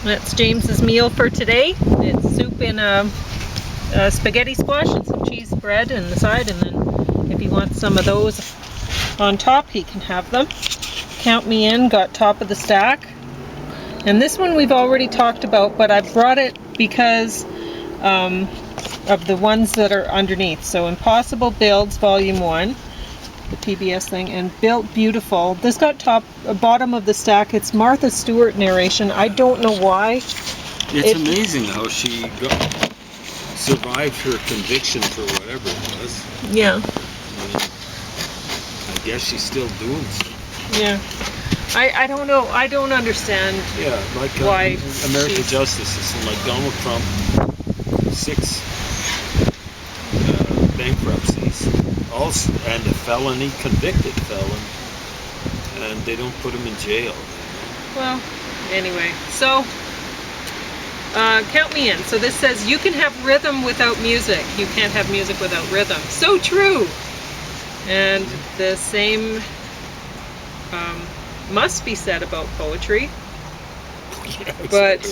That's James's meal for today. It's soup in a spaghetti squash and some cheese bread on the side, and then if he wants some of those on top, he can have them. Count me in, got top of the stack. And this one we've already talked about, but I brought it because of the ones that are underneath. So Impossible Builds Volume 1, the PBS thing, and Built Beautiful. This got bottom of the stack. It's Martha Stewart narration. I don't know why. It's amazing how she survived her conviction for whatever it was. Yeah. I guess she's still doing stuff. Yeah. I don't know. I don't understand. Yeah, like why American justice system, like Donald Trump, 6 bankruptcies, also, and a felony, convicted felon, and they don't put him in jail. Well, anyway, so count me in. So this says you can have rhythm without music. You can't have music without rhythm. So true. And the same must be said about poetry. Yeah, but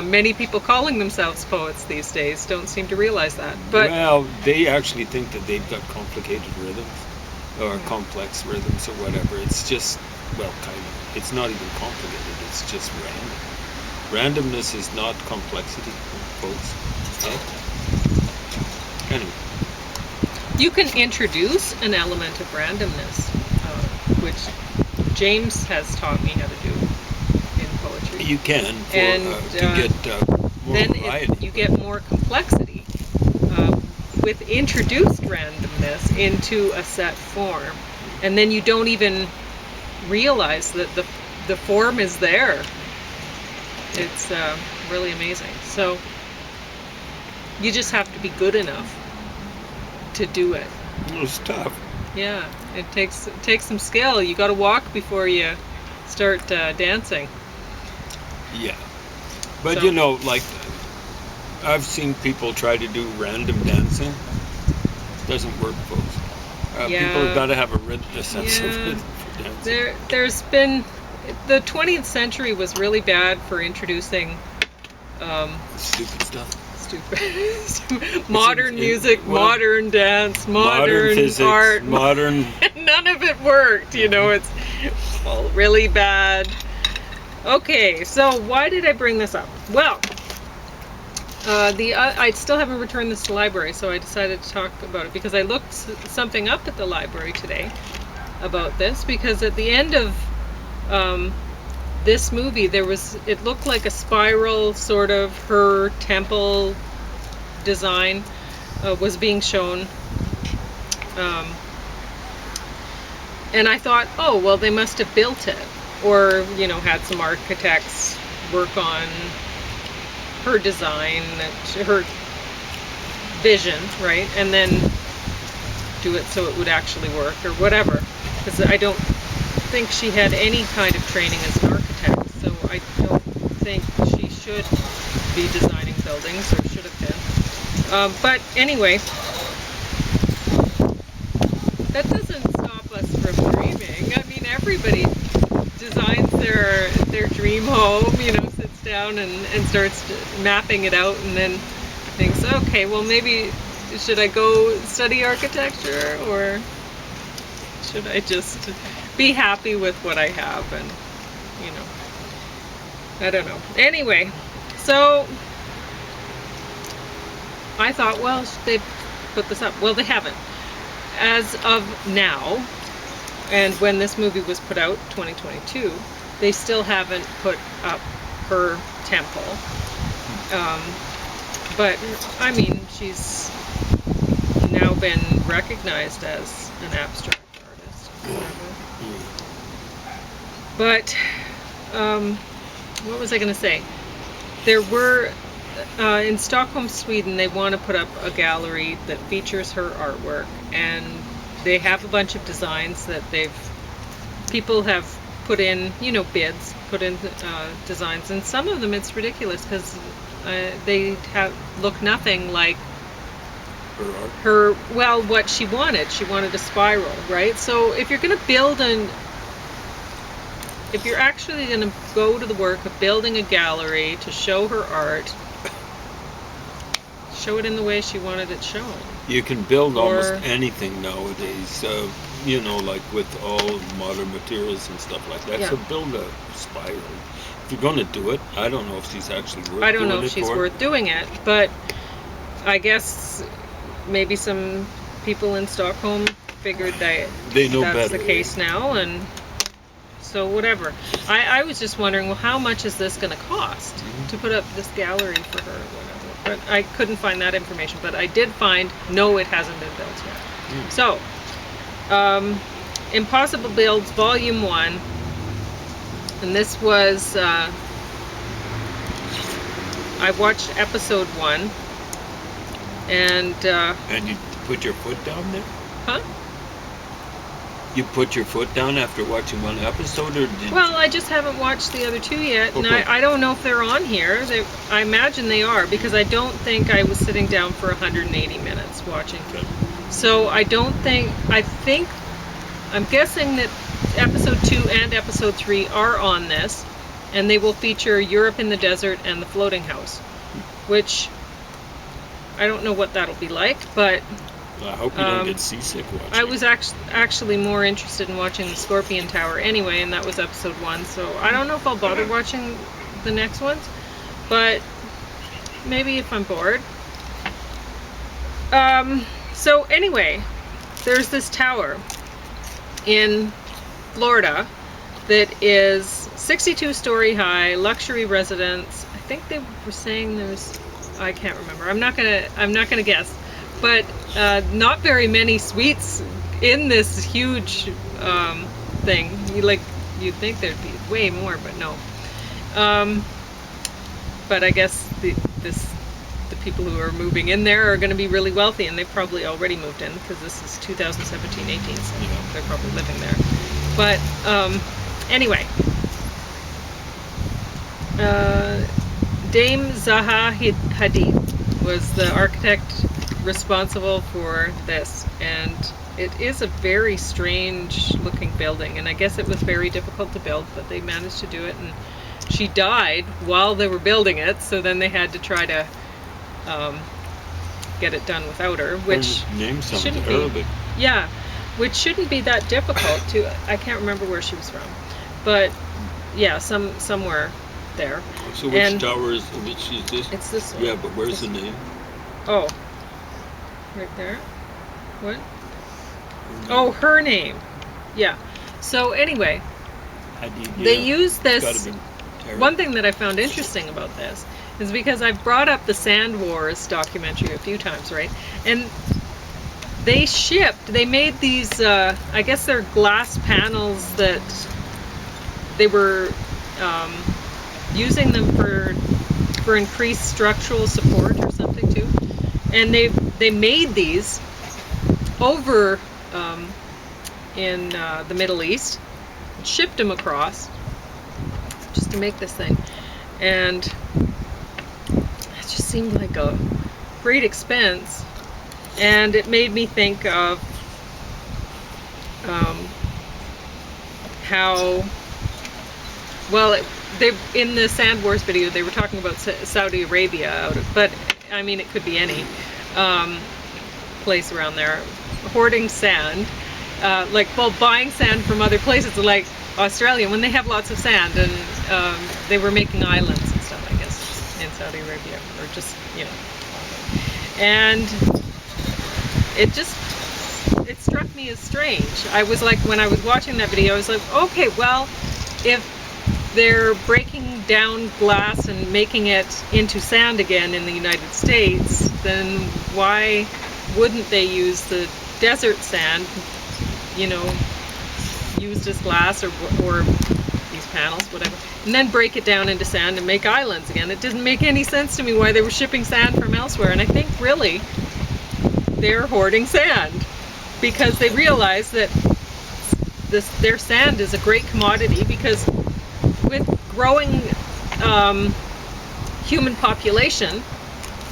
many people calling themselves poets these days don't seem to realize that. But well, they actually think that they've got complicated rhythms or complex rhythms or whatever. It's just, well, kind of. It's not even complicated. It's just random. Randomness is not complexity, folks. Yeah? Anyway. You can introduce an element of randomness, which James has taught me how to do in poetry. You can, to get more then variety. You get more complexity with introduced randomness into a set form, and then you don't even realize that the form is there. It's really amazing. So you just have to be good enough to do it. It's tough. Yeah, it takes some skill. You got to walk before you start dancing. Yeah, but so, you know, like I've seen people try to do random dancing. Doesn't work, folks. yeah, people have got to have a sense of rhythm for dancing. There's been the 20th century was really bad for introducing stupid stuff. Modern music, modern dance, modern physics, art, modern. None of it worked. You know, it's all really bad. Okay, so why did I bring this up? Well, I still haven't returned this to the library, so I decided to talk about it because I looked something up at the library today about this, because at the end of this movie it looked like a spiral, sort of. Her temple design was being shown, and I thought, oh well, they must have built it, or had some architects work on her design, her vision, right, and then do it so it would actually work or whatever, because I don't think she had any kind of training as an architect, so I don't think she should be designing buildings, or should have been. But anyway, that doesn't stop us from dreaming. I mean, everybody designs their dream home, sits down and starts mapping it out, and then thinks, okay, well, maybe should I go study architecture, or should I just be happy with what I have? And I don't know. Anyway, so I thought, well, they've put this up. Well, they haven't. As of now, and when this movie was put out, 2022, they still haven't put up her temple. But, I mean, she's now been recognized as an abstract artist, whatever. But, what was I going to say? There were, in Stockholm, Sweden, they want to put up a gallery that features her artwork, and they have a bunch of designs that people have put in, bids, put in designs, and some of them it's ridiculous because they look nothing like what she wanted. She wanted a spiral, right? So if you're going to build if you're actually going to go to the work of building a gallery to show her art, show it in the way she wanted it shown. You can build almost anything nowadays, you know, like with all modern materials and stuff like that. Yeah. So build a spiral. If you're going to do it, I don't know if she's actually worth doing it. I don't know if she's worth doing it, but I guess maybe some people in Stockholm figured that they know that's better. The case now, and so whatever. I was just wondering, well, how much is this going to cost to put up this gallery for her or whatever? But I couldn't find that information. But I did find, no, it hasn't been built yet. So, Impossible Builds Volume 1, and this was, I watched episode 1, and you put your foot down there? Huh? You put your foot down after watching one episode, or did Well, I just haven't watched the other 2 yet, and Okay. I don't know if they're on here. I imagine they are, because I don't think I was sitting down for 180 minutes watching. Okay. So I'm guessing that episode 2 and episode 3 are on this, and they will feature Europe in the Desert and the Floating House, which I don't know what that'll be like, but I hope you don't get seasick watching. I was actually more interested in watching the Scorpion Tower anyway, and that was episode 1, so I don't know if I'll bother watching the next ones, but maybe if I'm bored. So anyway, there's this tower in Florida that is 62-story high, luxury residence. I think they were saying I can't remember. I'm not gonna guess. But not very many suites in this huge thing. You'd think there'd be way more, but no. But I guess the people who are moving in there are going to be really wealthy, and they've probably already moved in because this is 2017-18, so they're probably living there. But anyway, Dame Zaha Hadid was the architect responsible for this, and it is a very strange looking building, and I guess it was very difficult to build, but they managed to do it. And she died while they were building it, so then they had to try to get it done without her, which name sounds shouldn't Arabic. be, which shouldn't be that difficult to. I can't remember where she was from, but yeah, somewhere there. So which tower is this? It's this one. Yeah, but where's the name? Oh, right there. What? Oh, her name. Yeah. So anyway, they use this. One thing that I found interesting about this is because I've brought up the Sand Wars documentary a few times, right? And they made these, I guess they're glass panels that they were using them for increased structural support or something too. And they made these over in the Middle East, shipped them across just to make this thing, and it just seemed like a great expense. And it made me think of how they in the Sand Wars video they were talking about Saudi Arabia, but I mean it could be any place around there, hoarding sand, buying sand from other places like Australia when they have lots of sand, and they were making islands and stuff, I guess, in Saudi Arabia, or just, and it struck me as strange. I was like, when I was watching that video, I was like, okay, well, if they're breaking down glass and making it into sand again in the United States, then why wouldn't they use the desert sand, used as glass or these panels, whatever, and then break it down into sand and make islands again? It didn't make any sense to me why they were shipping sand from elsewhere, and I think really they're hoarding sand because they realize that their sand is a great commodity, because with growing human population,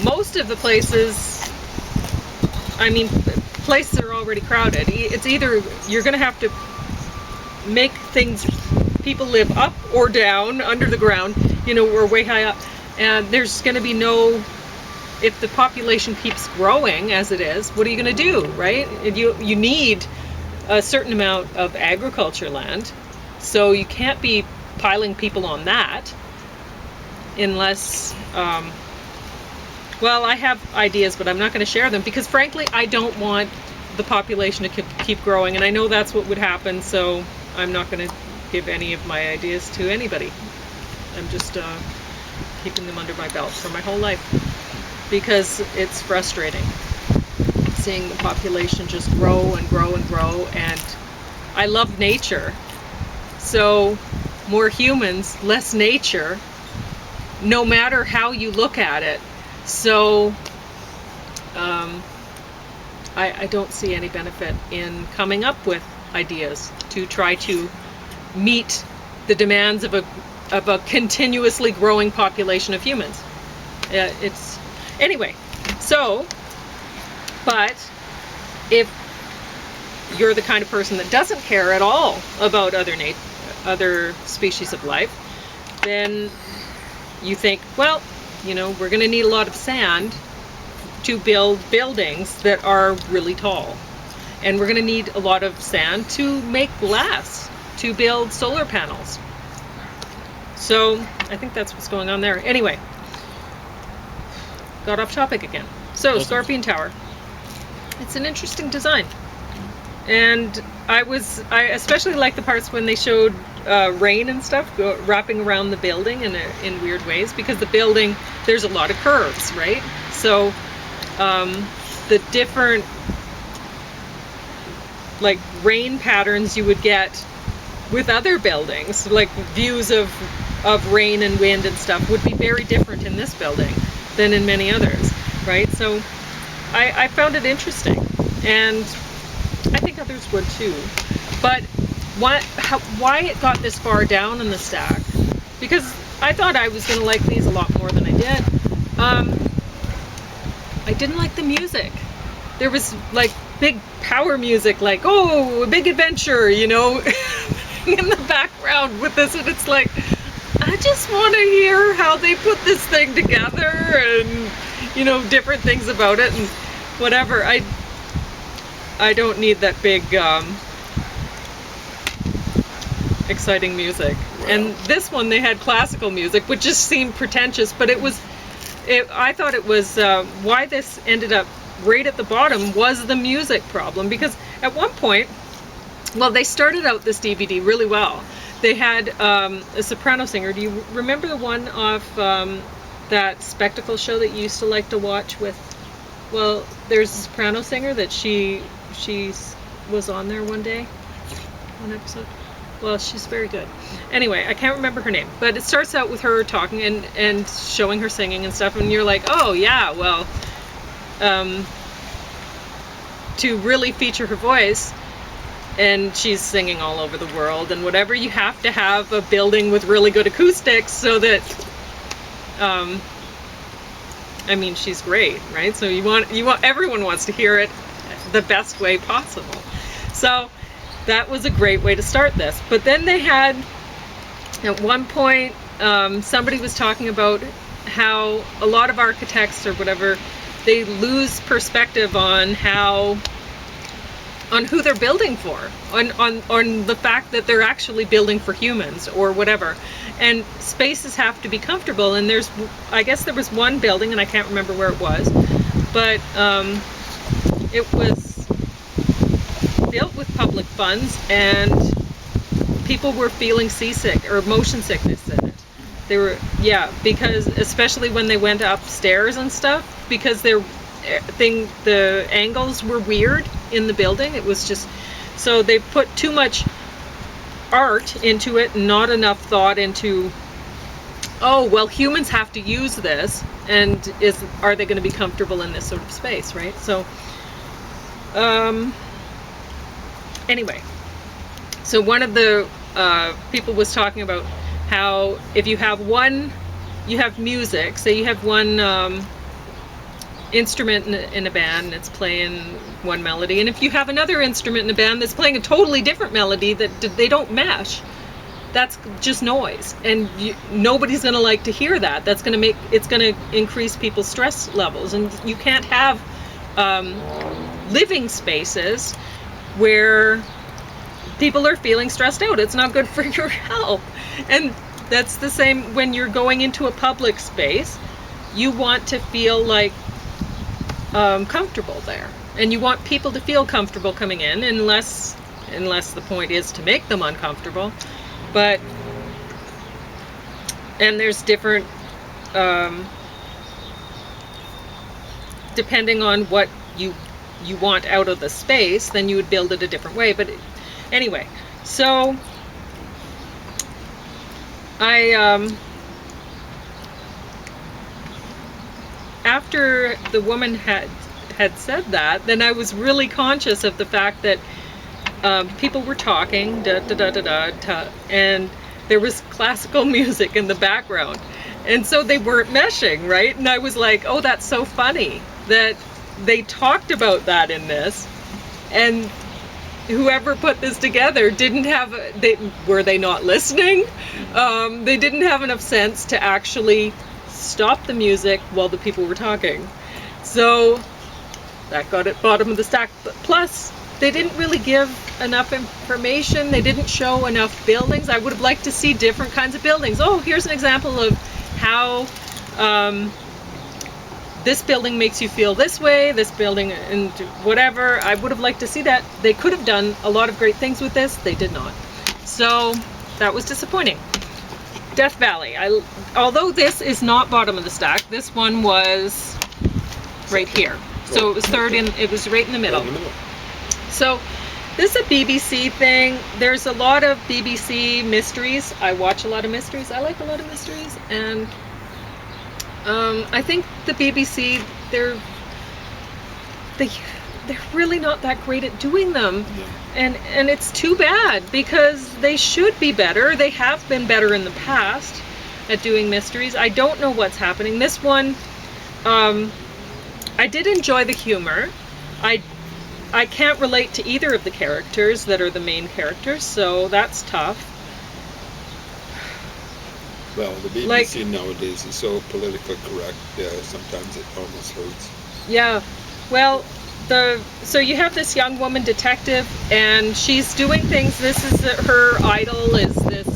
most of the places are already crowded. It's either you're going to have to make things people live up or down, under the ground, you know, or way high up. And there's going to be no, if the population keeps growing as it is, what are you going to do, right? You need a certain amount of agriculture land, so you can't be piling people on that unless, well, I have ideas, but I'm not going to share them because frankly, I don't want the population to keep growing, and I know that's what would happen, so I'm not going to give any of my ideas to anybody. I'm just keeping them under my belt for my whole life because it's frustrating seeing the population just grow and grow and grow, and I love nature, so more humans, less nature, no matter how you look at it. So I don't see any benefit in coming up with ideas to try to meet the demands of a continuously growing population of humans. It's anyway. So, but if you're the kind of person that doesn't care at all about other species of life, then you think, well, you know, we're going to need a lot of sand to build buildings that are really tall. And we're going to need a lot of sand to make glass, to build solar panels. So I think that's what's going on there. Anyway, got off topic again. So Scorpion Tower. It's an interesting design. And I especially like the parts when they showed rain and stuff wrapping around the building in weird ways, because the building, there's a lot of curves, right? So the different like rain patterns you would get with other buildings, like views of rain and wind and stuff, would be very different in this building than in many others, right? So I found it interesting, and I think others would too. But why it got this far down in the stack? Because I thought I was going to like these a lot more than I did. I didn't like the music. There was like big power music, like, oh, a big adventure, you know, in the background with this, and it's like, I just want to hear how they put this thing together, and, you know, different things about it and whatever. I don't need that big exciting music. Wow. And this one, they had classical music, which just seemed pretentious, but I thought it was why this ended up right at the bottom was the music problem, because at one point, well, they started out this DVD really well. They had a soprano singer. Do you remember the one off that spectacle show that you used to like to watch with, well, there's a soprano singer that she was on there one day, one episode. Well, she's very good. Anyway, I can't remember her name, but it starts out with her talking and showing her singing and stuff, and you're like, oh yeah, well, to really feature her voice, and she's singing all over the world and whatever, you have to have a building with really good acoustics so that, I mean, she's great, right? So everyone wants to hear it the best way possible. So that was a great way to start this. But then they had, at one point, somebody was talking about how a lot of architects or whatever, they lose perspective on who they're building for, on the fact that they're actually building for humans or whatever. And spaces have to be comfortable, and I guess there was one building, and I can't remember where it was, but it was built with public funds, and people were feeling seasick or motion sickness in it. They were, yeah, because especially when they went upstairs and stuff, because the angles were weird in the building. It was just, so they put too much art into it, not enough thought into, oh, well, humans have to use this, and are they going to be comfortable in this sort of space, right? So, anyway, so one of the people was talking about how if you have music, say you have one instrument in a band that's playing one melody, and if you have another instrument in a band that's playing a totally different melody, that they don't mesh, that's just noise, and nobody's going to like to hear that. That's going to make, it's going to increase people's stress levels, and you can't have living spaces where people are feeling stressed out. It's not good for your health. And that's the same when you're going into a public space. You want to feel like comfortable there, and you want people to feel comfortable coming in, unless the point is to make them uncomfortable. But, and there's different, depending on what you want out of the space, then you would build it a different way. But anyway, so I, after the woman had said that, then I was really conscious of the fact that people were talking, and there was classical music in the background, and so they weren't meshing, right? And I was like, oh, that's so funny that they talked about that in this, and whoever put this together didn't have, were they not listening? They didn't have enough sense to actually stop the music while the people were talking. So that got it bottom of the stack. Plus, they didn't really give enough information. They didn't show enough buildings. I would have liked to see different kinds of buildings. Oh, here's an example of how this building makes you feel this way, this building, and whatever. I would have liked to see that. They could have done a lot of great things with this. They did not. So that was disappointing. Death Valley. Although this is not bottom of the stack, this one was right here. So it was third in, it was right in the middle. So this is a BBC thing. There's a lot of BBC mysteries. I watch a lot of mysteries. I like a lot of mysteries. And I think the BBC, they're really not that great at doing them. Yeah. And it's too bad, because they should be better. They have been better in the past at doing mysteries. I don't know what's happening. This one, I did enjoy the humor. I can't relate to either of the characters that are the main characters, so that's tough. Well, the BBC nowadays is so politically correct, sometimes it almost hurts. Yeah, well, so you have this young woman detective, and she's doing things. This is her idol, is this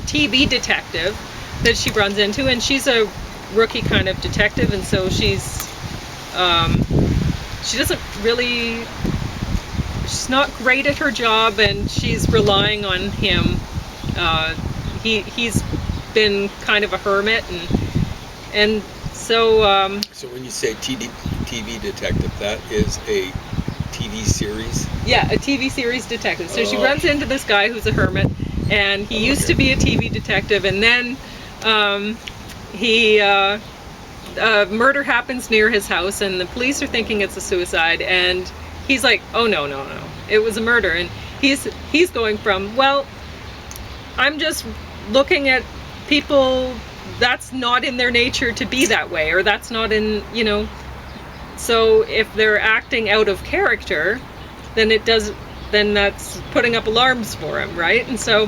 TV detective that she runs into, and she's a rookie kind of detective, and so she's she doesn't really, she's not great at her job, and she's relying on him. He's been kind of a hermit, and so so when you say TV detective, that is a TV series? Yeah, a TV series detective. So she runs into this guy who's a hermit, and he used to be a TV detective, and then murder happens near his house, and the police are thinking it's a suicide, and he's like, oh no, it was a murder. And he's going from, well, I'm just looking at people, that's not in their nature to be that way, or that's not in, so if they're acting out of character, then that's putting up alarms for him, right? And so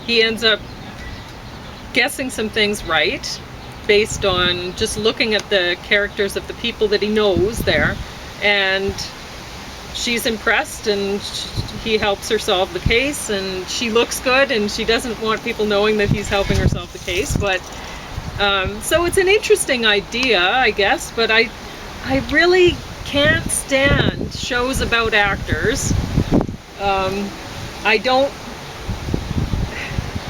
he ends up guessing some things right based on just looking at the characters of the people that he knows there, and she's impressed, and he helps her solve the case, and she looks good, and she doesn't want people knowing that he's helping her solve the case. But so it's an interesting idea, I guess, but I really can't stand shows about actors. I don't.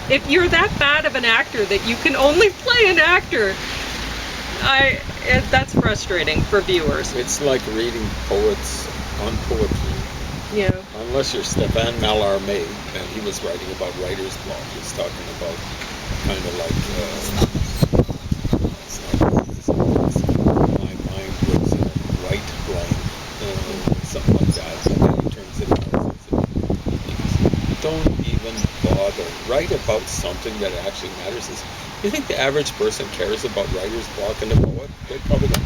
If you're that bad of an actor that you can only play an actor, that's frustrating for viewers. It's like reading poets on poetry. Yeah. Unless you're Stéphane Mallarmé, and he was writing about writer's block. He's talking about kind of like my mind was white blank, something like that. And then he turns it around and says, don't even bother. Write about something that actually matters. You think the average person cares about writer's block and the poet? They probably don't.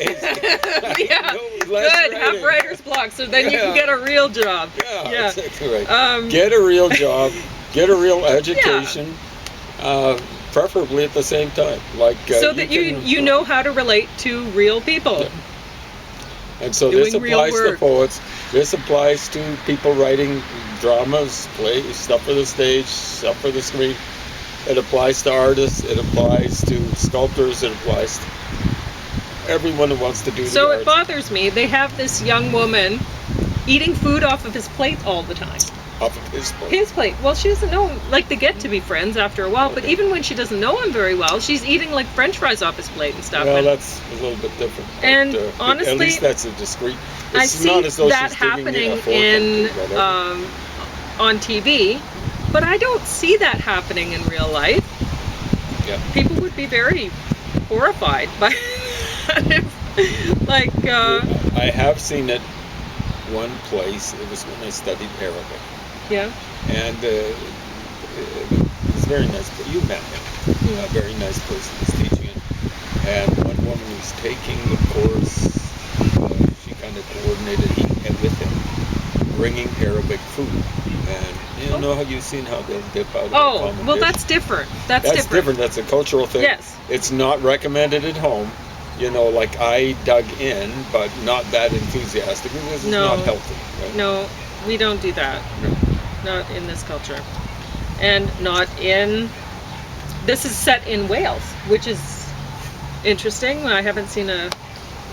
Yeah, No less good. Have writing. writer's block, so then you can Yeah. get a real job. Yeah, exactly right. Um, Get a real job, get a real education, preferably at the same time. Like so that can- you know how to relate to real people. Yeah. And so this Doing real applies to work. poets. This applies to people writing dramas, plays, stuff for the stage, stuff for the screen. It applies to artists. It applies to sculptors. It applies to everyone who wants to do So the it arts. bothers me. They have this young woman eating food off of his plate all the time. Off of his plate. His plate. Well, she doesn't know him. Like, they get to be friends after a while, but Okay. even when she doesn't know him very well, she's eating like French fries off his plate and stuff. Well, and that's a little bit different. And at honestly, least that's a discreet. I It's see not as though that she's giving happening me a fork in or whatever. on TV, but I don't see that happening in real life. Yeah. People would be very horrified by like I have seen it one place. It was when I studied Arabic, yeah. and it's very nice. But you met him. A very nice person was teaching it, and one woman who's taking the course. She kind of coordinated with him, bringing Arabic food, and you know how you've seen how they'll dip out. Of the Oh, common well, dish? that's different. That's That's different. That's a cultural thing. Yes. It's not recommended at home. You know, like I dug in, but not that enthusiastic because it's No. not healthy. Right? No, we don't do that. Not in this culture. And not in... This is set in Wales, which is interesting. I haven't seen a...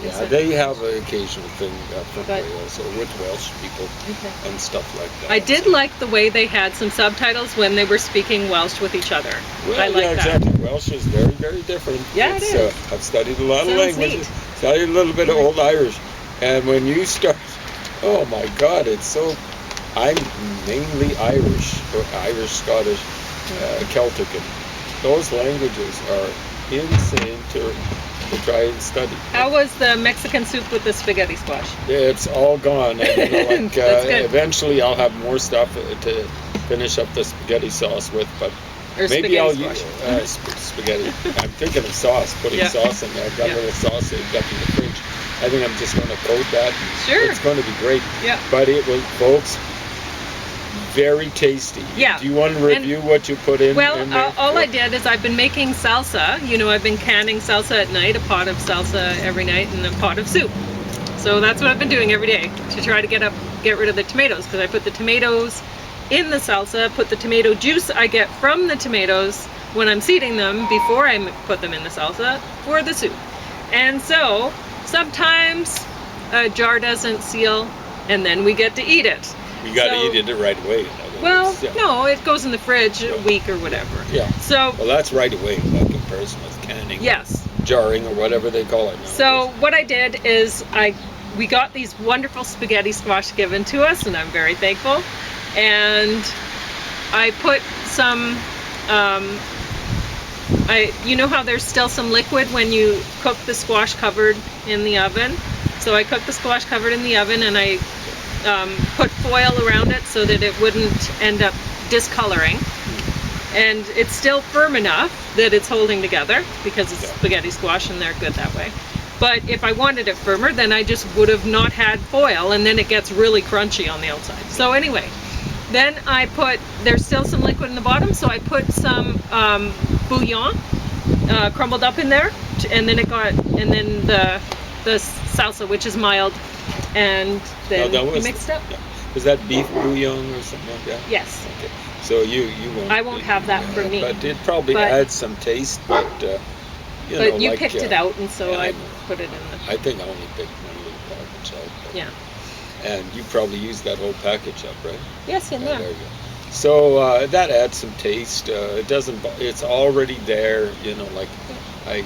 Yeah, they have an occasional thing from But- Wales or with Welsh people Okay. and stuff like that. I did like the way they had some subtitles when they were speaking Welsh with each other. Well, I like yeah, that. exactly. Welsh is very, very different. Yeah, it is. I've studied a lot of Sounds languages. neat. Studied a little bit of Old Irish, and when you start, oh my God, it's so. I'm mainly Irish, or Irish, Scottish, Celtic, and those languages are insane to try and study. How was the Mexican soup with the spaghetti squash? It's all gone. And, you know, like, That's good. eventually, I'll have more stuff to finish up the spaghetti sauce with, but. Or Maybe spaghetti I'll squash? use spaghetti. I'm thinking of sauce, putting Yeah. sauce in there. I've got Yeah. a little sauce saved up in the fridge. I think I'm just going to coat that. Sure. It's going to be great. Yeah. But it was, folks, very tasty. Yeah. Do you want to review what you put in? Well, in there? all I did is I've been making salsa. You know, I've been canning salsa at night, a pot of salsa every night, and a pot of soup. So that's what I've been doing every day to try to get rid of the tomatoes, because I put the tomatoes in the salsa, put the tomato juice I get from the tomatoes when I'm seeding them before I put them in the salsa for the soup. And so sometimes a jar doesn't seal, and then we get to eat it. You got to so- eat it right away. in other Well, words. Yeah. no, it goes in the fridge a week or whatever. Yeah. So, Well, that's right away by comparison with canning. yes. Jarring or whatever they call it now. So what I did is we got these wonderful spaghetti squash given to us, and I'm very thankful. And I put some, you know how there's still some liquid when you cook the squash covered in the oven? So I cooked the squash covered in the oven, and I put foil around it so that it wouldn't end up discoloring. And it's still firm enough that it's holding together because it's spaghetti squash and they're good that way. But if I wanted it firmer, then I just would have not had foil, and then it gets really crunchy on the outside. So anyway, then there's still some liquid in the bottom, so I put some bouillon crumbled up in there, and then the salsa, which is mild, and then you mix it up. Yeah. Was that beef bouillon or something like that? Yes. Okay. So you won't. I won't have that for me. But it probably But- adds some taste. But you know, But you like, picked it out, and so yeah, I I know. put it in the... I think I only picked one little package out. But- Yeah. And you probably used that whole package up, right? Yes, in Yeah, there. there you go. So that adds some taste. It doesn't. It's already there. You know, like I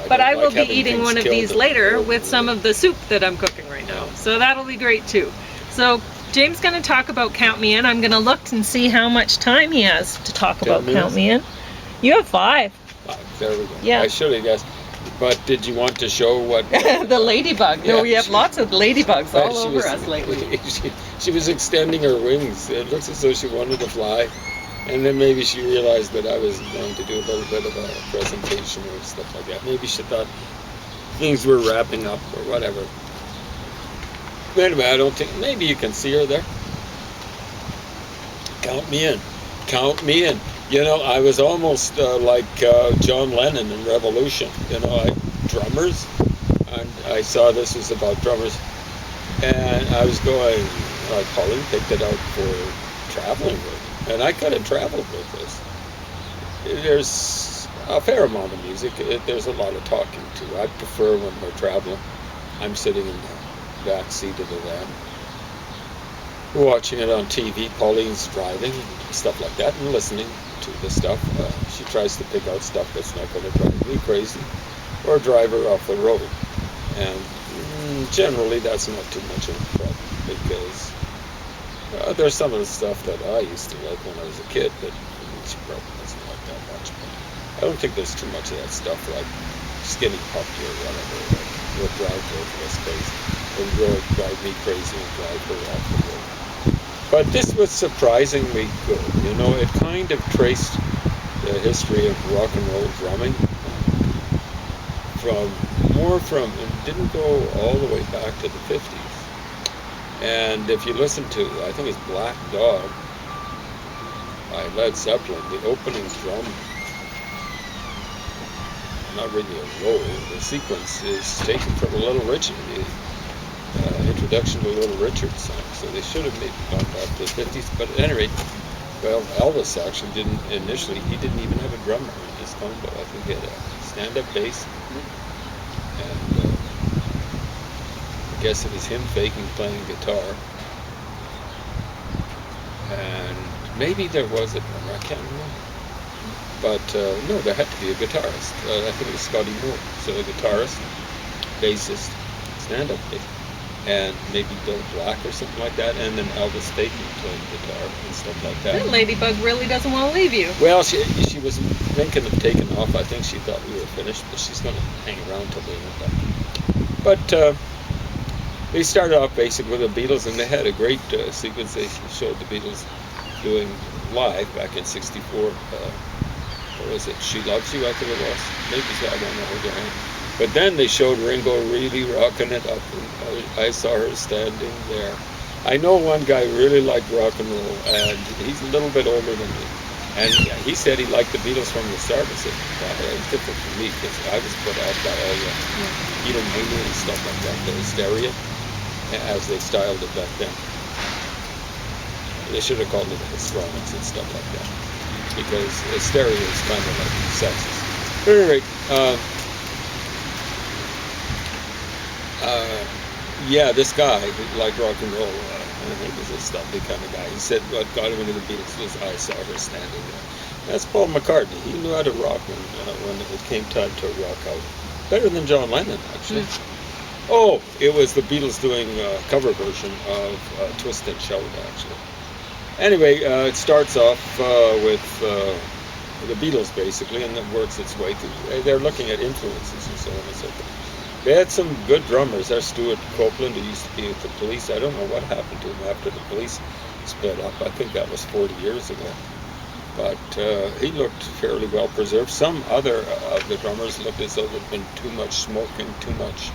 But don't I will like be having eating things one of killed these in the later middle. with some of the soup that I'm cooking right now. So that'll be great too. So James is going to talk about Count Me In. I'm going to look and see how much time he has to talk 10 about minutes? Count Me In. You have 5. There we go. Yeah. I should have guessed. But did you want to show what? The ladybug. No, Yeah, we have she- lots of ladybugs all She over was- us lately. she was extending her wings. It looks as though she wanted to fly. And then maybe she realized that I was going to do a little bit of a presentation or stuff like that. Maybe she thought, things were wrapping up or whatever. Anyway, I don't think, maybe you can see her there. Count me in. Count me in. You know, I was almost like John Lennon in Revolution. You know, drummers. And I saw this was about drummers. And I was going, Pauline picked it out for traveling with. And I could have traveled with this. There's a fair amount of music. There's a lot of talking too. I prefer when we're traveling. I'm sitting in the back seat of the van, watching it on TV. Pauline's driving and stuff like that, and listening to the stuff. She tries to pick out stuff that's not going to drive me crazy or drive her off the road. And generally, that's not too much of a problem because there's some of the stuff that I used to like when I was a kid, but she probably doesn't like that much. But I don't think there's too much of that stuff like Skinny Puppy or whatever that would drive both of us crazy. It would drive me crazy and drive her off the road. But this was surprisingly good. You know, it kind of traced the history of rock and roll drumming it didn't go all the way back to the 50s. And if you listen to, I think it's Black Dog by Led Zeppelin, the opening drum, not really a roll, the sequence is taken from a Little Richard, the introduction to Little Richard song. So they should have maybe gone back to the 50s. But at any rate, well, Elvis actually he didn't even have a drummer in his combo. I think he had a stand-up bass. And I guess it was him faking playing guitar. And maybe there was a drummer, I can't remember. But no, there had to be a guitarist. I think it was Scotty Moore. So a guitarist, bassist, stand-up bass, and maybe Bill Black or something like that, and then Elvis faking playing guitar and stuff like that. That ladybug really doesn't want to leave you. Well, she was thinking of taking off. I think she thought we were finished, but she's going to hang around till they end up. But they started off basically with the Beatles, and they had a great sequence. They showed the Beatles doing live back in '64. What was it? She Loves You, I think it was. Maybe so, I don't know again. But then they showed Ringo really rocking it up, and I saw her standing there. I know one guy really liked rock and roll, and he's a little bit older than me. And he said he liked the Beatles from the start. I said, well, it was different for me because I was put out by all the Beatlemania and stuff like that, the hysteria, as they styled it back then. They should have called it histrionics and stuff like that, because hysteria is kind of like sexist. But at any rate, yeah, this guy who liked rock and roll, I think he was a stumpy kind of guy. He said what got him into the Beatles was I saw her standing there. That's Paul McCartney. He knew how to rock when it came time to rock out. Better than John Lennon, actually. Oh, it was the Beatles doing a cover version of Twist and Shout, actually. Anyway, it starts off with the Beatles, basically, and then works its way through. They're looking at influences and so on and so forth. They had some good drummers. There's Stuart Copeland, who used to be with the Police. I don't know what happened to him after the Police split up. I think that was 40 years ago. But he looked fairly well preserved. Some other of the drummers looked as though there'd been too much smoking, too much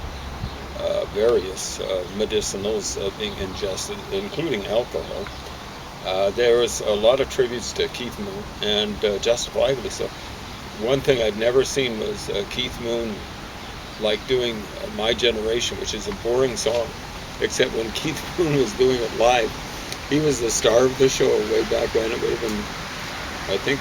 various medicinals being ingested, including alcohol. There was a lot of tributes to Keith Moon, and justifiably so. One thing I'd never seen was Keith Moon like doing My Generation, which is a boring song, except when Keith Moon was doing it live, he was the star of the show way back then. It would have been, I think,